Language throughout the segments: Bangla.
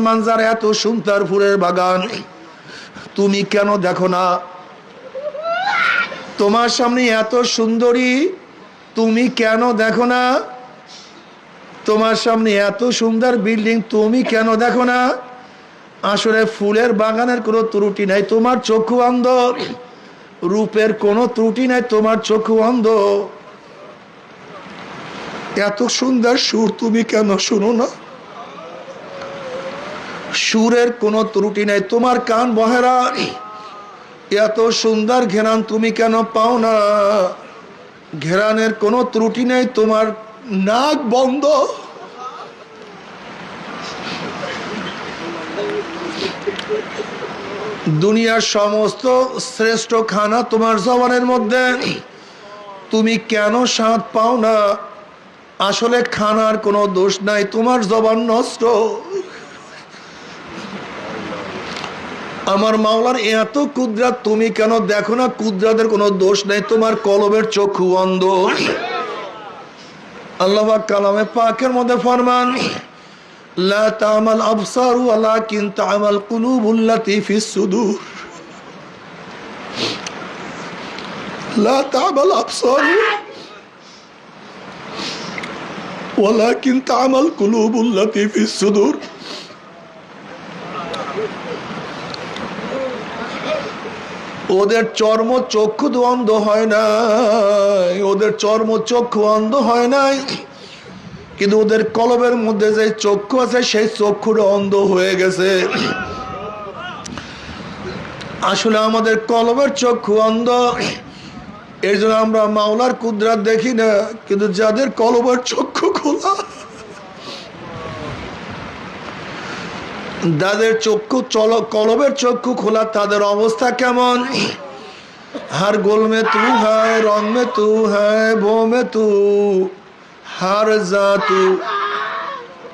মানজার, এত সুন্দর ফুলের বাগান, তুমি কেন দেখো না? তোমার সামনে এত সুন্দরী, তুমি কেন দেখো না? তোমার সামনে এত সুন্দর বিল্ডিং, তুমি কেন দেখো না? আসলে ফুলের বাগানের কোনো ত্রুটি নাই, তোমার চক্ষু অন্ধ। রূপের কোনো ত্রুটি নাই, তোমার চক্ষু অন্ধ। এত সুন্দর সুর তুমি কেন শুনো না? সুরের কোনো ত্রুটি নাই, তোমার কান বহেরা। এত সুন্দর ঘেরান তুমি কেন পাও না? ঘেরানের কোনো ত্রুটি নেই, তোমার নাক বন্ধ। দুনিয়ার সমস্ত শ্রেষ্ঠ খানা তোমার জবানের মধ্যে, তুমি কেন স্বাদ পাও না? আসলে খানার কোনো দোষ নাই, তোমার জবান নষ্ট। আমার মাওলার এত কুদরত, তুমি কেন দেখো না? কুদরতের কোনো দোষ নেই, তোমার কলবের চক্ষু অন্ধ। আল্লাহ পাক কালামে পাকের মধ্যে ফরমান, লা তা'মাল আবসারু ওয়ালাকিন তা'মাল কুলুবুল্লাতী ফিস সুদূর। লা তা'মাল আবসারু ওয়ালাকিন তা'মাল কুলুবুল্লাতী ফিস সুদূর। ওদের চর্ম চক্ষু অন্ধ হয় নাই, ওদের চর্ম চক্ষু অন্ধ হয় নাই, কিন্তু ওদের কলবের মধ্যে যে চক্ষু আছে সেই চক্ষুটা অন্ধ হয়ে গেছে। আসলে আমাদের কলবের চক্ষু অন্ধ, এর জন্য আমরা মাওলার কুদরত দেখি না। কিন্তু যাদের কলবের চক্ষু খোলা, যাদের কলবের চক্ষু খোলা, তাদের অবস্থা কেমন? हर गुल में तू है, रंग में तू है, वो में तू, हर जा तू,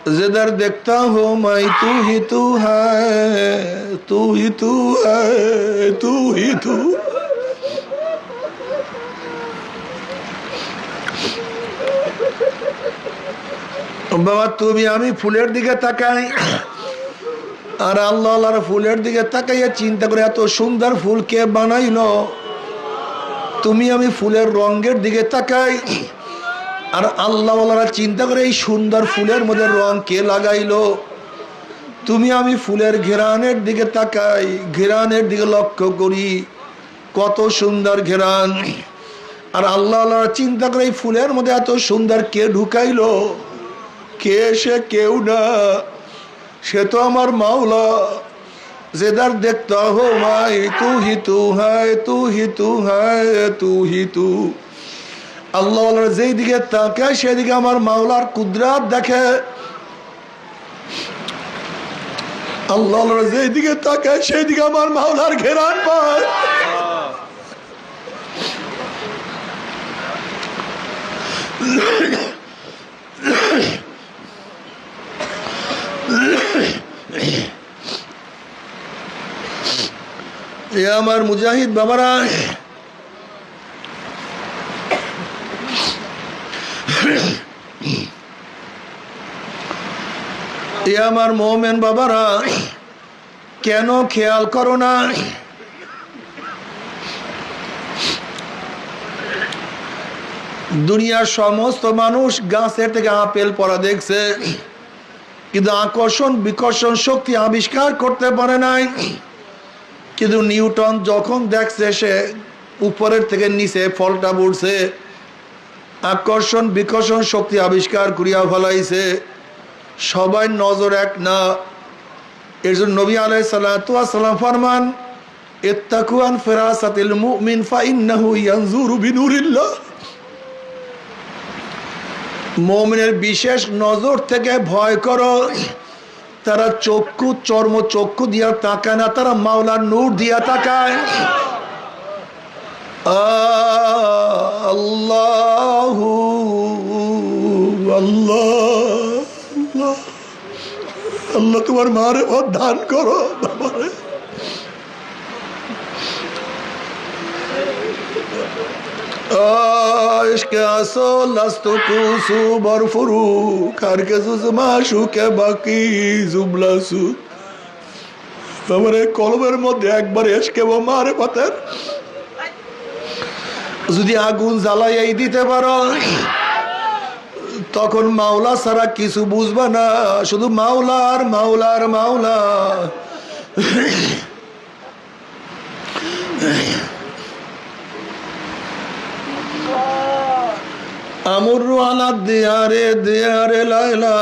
जिधर देखता हो मैं तू ही तू है, तू ही तू है, तू ही तू। বাবা তুমি আমি ফুলের দিকে তাকাই, আর আল্লাহ আল্লাহর ফুলের দিকে তাকাইয়া চিন্তা করে এত সুন্দর ফুল কে বানাইলো? তুমি আমি ফুলের রঙের দিকে তাকাই, আর আল্লাহ আল্লাহরা চিন্তা করে এই সুন্দর ফুলের মধ্যে রং কে লাগাইলো? তুমি আমি ফুলের ঘেরানের দিকে তাকাই, ঘেরানের দিকে লক্ষ্য করি, কত সুন্দর ঘেরান। আর আল্লাহ আল্লাহরা চিন্তা করে এই ফুলের মধ্যে এত সুন্দর কে ঢুকাইলো? কে? সে কেউ না, সে তো আমার মাওলা। जिधर देखता हो मैं तू ही तू है, तू ही तू है, तू ही तू। আল্লাহ যেই দিকে তাকায় সেদিকে আমার মাওলার কুদরত দেখে। আল্লাহ যেই দিকে তাকায় সেই দিকে আমার মাওলার ঘেরান পায়। আমার মুজাহিদ বাবারা, আমার মোমেন বাবারা, কেন খেয়াল করো না? দুনিয়ার সমস্ত মানুষ গাছের থেকে আপেল পড়া দেখছে, কিন্তু আকর্ষণ বিকর্ষণ শক্তি আবিষ্কার করতে পারে নাই। কিন্তু নিউটন যখন দেখছে সে উপরের থেকে নিচে ফলটা পড়ছে, আকর্ষণ বিকর্ষণ শক্তি আবিষ্কার করিয়া ফেলাইছে। সবাই নজর এক না। এর জন্য নবী আলাইহিস সালাতু ওয়াস সালাম ফরমান, ইত্তাকু আন ফিরাসাতিল মুমিন ফাইন্নাহু ইয়ানজুরু বিনুরিল্লাহ। মুমিনের বিশেষ নজর থেকে ভয় করো। তারা চক্ষু চর্ম চক্ষু দিয়া তাকায় না, তারা মাওলার নূর দিয়া তাকায়। আল্লাহু আল্লাহ আল্লাহ তোমার মারেফত দান করো বাবারে। ইশকে আসল লাস্তু কুসু বরফুরু খারকে জুজমা শুকে বাকি জুবলাসু। আমার এই কলবের মধ্যে একবার এসকে মারেফাতের যদি আগুন জ্বালাইয়াই দিতে পারো, তখন মাওলা ছাড়া কিছু বুঝবা না, শুধু মাওলা আর মাওলা আর মাওলা। আমরু আলা দিয়ারে দিয়ারে লাইলা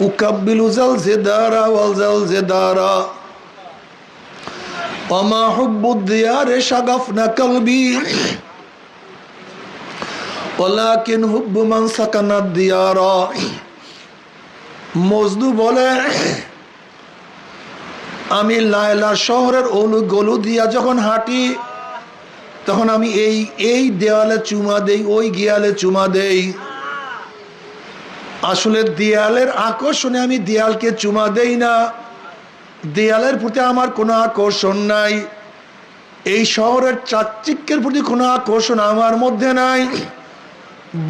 উকাব্বিলু জালজিদারা ওয়াল জালজিদারা ওমা হুব্বুদ দিয়ারে শাগাফনা কলবি ওয়ালাকিন হুব্বু মান সাকানাদ দিয়ারা। মজনু বলে, আমি লায়লা শহরের ওলু গলু দিয়া যখন হাঁটি, তখন আমি এই দেওয়ালে চুমা দেই, ওই গিয়ালে চুমা দেই। আসলে দেয়ালের আকর্ষণে আমি দেয়ালকে চুমা দেই না, দেয়ালের প্রতি আমার কোনো আকর্ষণ নাই, এই শহরের চাকচিক্যের প্রতি কোনো আকর্ষণ আমার মধ্যে নাই।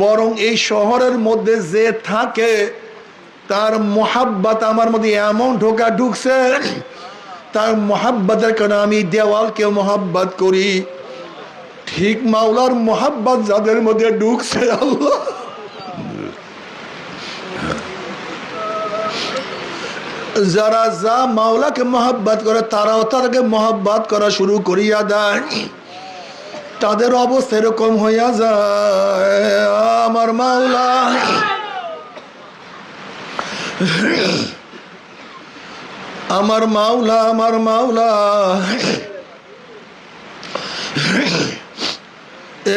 বরং এই শহরের মধ্যে যে থাকে তার মোহাব্বত আমার মধ্যে এমন ঢুকছে, তার মোহাব্বতের কারণে আমি দেওয়ালকে মোহাব্বত করি। ঠিক মাওলার মোহাব্বত যাদের মধ্যে ঢুকছে, আল্লাহ যারা যা মাওলাকে মোহাব্বত করে তারাও তাকে মোহাব্বত করা শুরু করিয়া দেয়, তাদের অবস্থা এরকম হইয়া যায়। আমার মাওলা আমার মাওলা আমার মাওলা।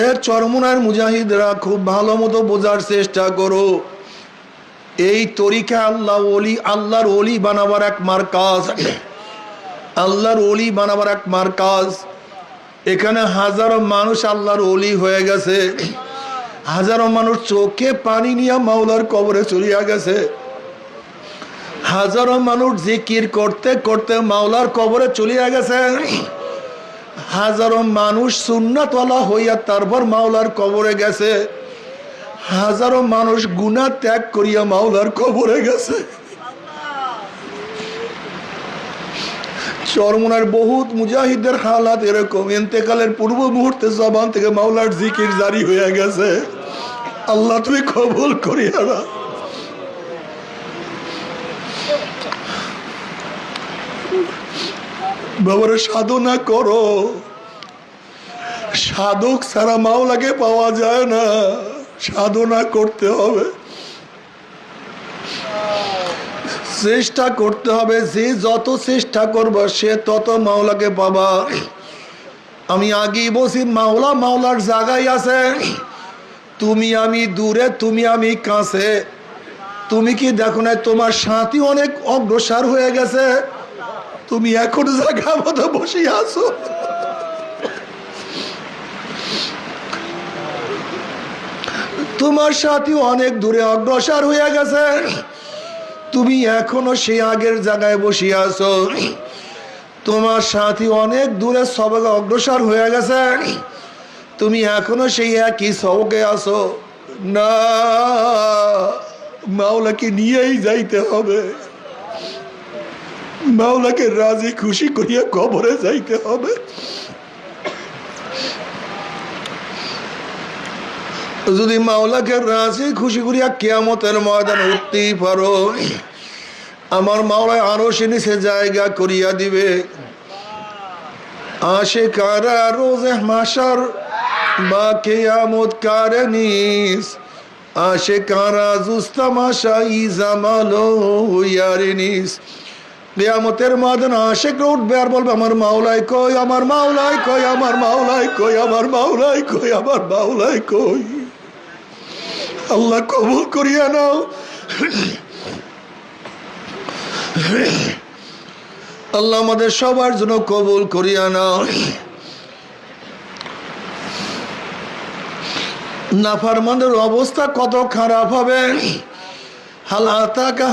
এর চরমুনার মুজাহিদরা খুব ভালো মতো বোঝার চেষ্টা করো, এই তরিকা আল্লাহর ওলি বানাবার এক মারকাজ, আল্লাহর ওলি বানাবার এক মারকাজ। এখানে হাজারো মানুষ আল্লাহর ওলি হয়ে গেছে, হাজারো মানুষ চোখে পানি নিয়ে মাওলার কবরে চলিয়া গেছে, হাজারো মানুষ জিকির করতে করতে মাওলার কবরে চলিয়া গেছে, হাজারো মানুষ সুন্নাতওয়ালা হইয়া তারপর মাওলার কবরে গেছে, হাজারো মানুষ গুনাহ ত্যাগ করিয়া মাওলার কবরে গেছে। চরমুনার বহুত মুজাহিদের হালাত এরকম, ইন্তেকালের পূর্ব মুহূর্তে জবান থেকে মাওলার জিকির জারি হয়ে গেছে। আল্লাহ তুমি কবুল করিয়া না। বাবারে সাধনা করো, সাধক ছাড়া মাওলাকে পাওয়া যায় না, সাধনা করতে হবে, চেষ্টা করতে হবে। যে যত চেষ্টা করবে সে তত মাওলাকে পাবা। আমি আগেই বলছি, মাওলা মাওলার জায়গায় আছে, তুমি আমি দূরে, তুমি আমি কাছে। তুমি কি দেখো না তোমার সাথী অনেক অগ্রসর হয়ে গেছে, তুমি এখন জায়গা মতো বসে আছো। তোমার সাথী অনেক দূরে অগ্রসর হয়ে গেছে, তুমি এখনো সেই আগের জায়গায় বসে আছো। তোমার সাথী অনেক দূরে সবকে অগ্রসর হয়ে গেছে, তুমি এখনো সেই একই সবকে আছো। না, মাওলাকে নিয়েই যাইতে হবে, মাওলাকে রাজি খুশি করিয়া কবরে যাইতে হবে। যদি মাওলাকে রাজি খুশি করিয়া কিয়ামতের ময়দানে উঠতেই পারো, আমার মাওলায় আরশে নিচে জায়গা করিয়া দিবে। আশিকারা রোজে মাশার বা কিয়ামত কারনিস, আশিকারা জুস্তামাশা ইজামালো ইয়ারিনিস। কিয়ামতের ময়দানে আশিকরা উঠবে আর বলবে, আমার মাওলাই কই, আমার মাওলাই কই, আমার মাওলাই কই, আমার মাওলাই কই, আমার মাওলাই কই। আল্লাহ কবুল করিয়া নাও, আল্লাহ আমাদের সবার জন্য কবুল করিয়া নাও। নাফরমানদের অবস্থা কত খারাপ হবে। হাল আতাকা